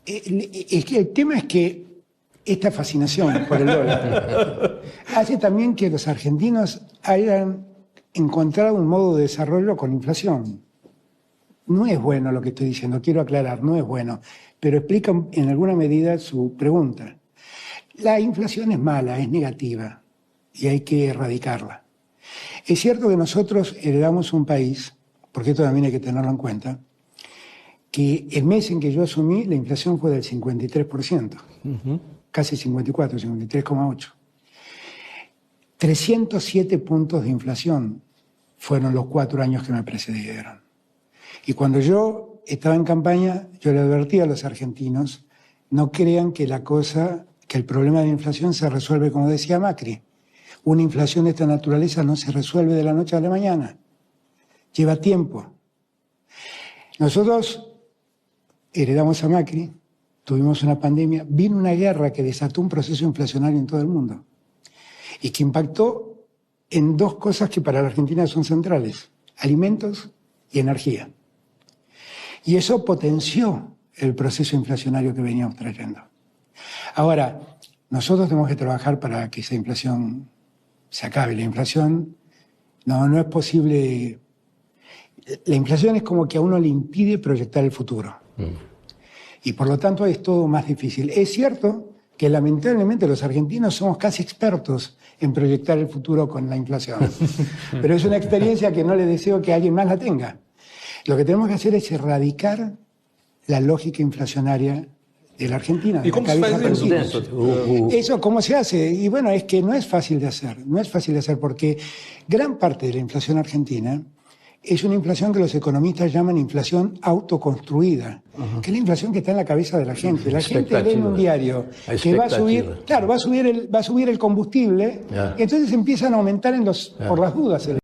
El tema es que esta fascinación por el dólar hace también que los argentinos hayan encontrado un modo de desarrollo con inflación. No es bueno lo que estoy diciendo, quiero aclarar, no es bueno, pero explica en alguna medida su pregunta. La inflación es mala, es negativa y hay que erradicarla. Es cierto que nosotros heredamos un país, porque esto también hay que tenerlo en cuenta, que el mes en que yo asumí la inflación fue del 53%, casi 54, 53,8. 307 puntos de inflación fueron los 4 años que me precedieron. Y cuando yo estaba en campaña, yo le advertí a los argentinos, no crean que el problema de inflación se resuelve como decía Macri. Una inflación de esta naturaleza no se resuelve de la noche a la mañana. Lleva tiempo. Nosotros heredamos a Macri, tuvimos una pandemia, vino una guerra que desató un proceso inflacionario en todo el mundo y que impactó en dos cosas que para la Argentina son centrales, alimentos y energía. Y eso potenció el proceso inflacionario que veníamos trayendo. Ahora, nosotros tenemos que trabajar para que esa inflación se acabe. La inflación no es posible. La inflación es como que a uno le impide proyectar el futuro. Y por lo tanto es todo más difícil. Es cierto que lamentablemente los argentinos somos casi expertos en proyectar el futuro con la inflación. Pero es una experiencia que no le deseo que alguien más la tenga. Lo que tenemos que hacer es erradicar la lógica inflacionaria de la Argentina. ¿Y cómo se hace eso? Eso, ¿cómo se hace? Y bueno, es que no es fácil de hacer. No es fácil de hacer porque gran parte de la inflación argentina es una inflación que los economistas llaman inflación autoconstruida, que es la inflación que está en la cabeza de la gente. La gente lee en un diario que va a subir, claro, va a subir el combustible, y entonces empiezan a aumentar por las dudas.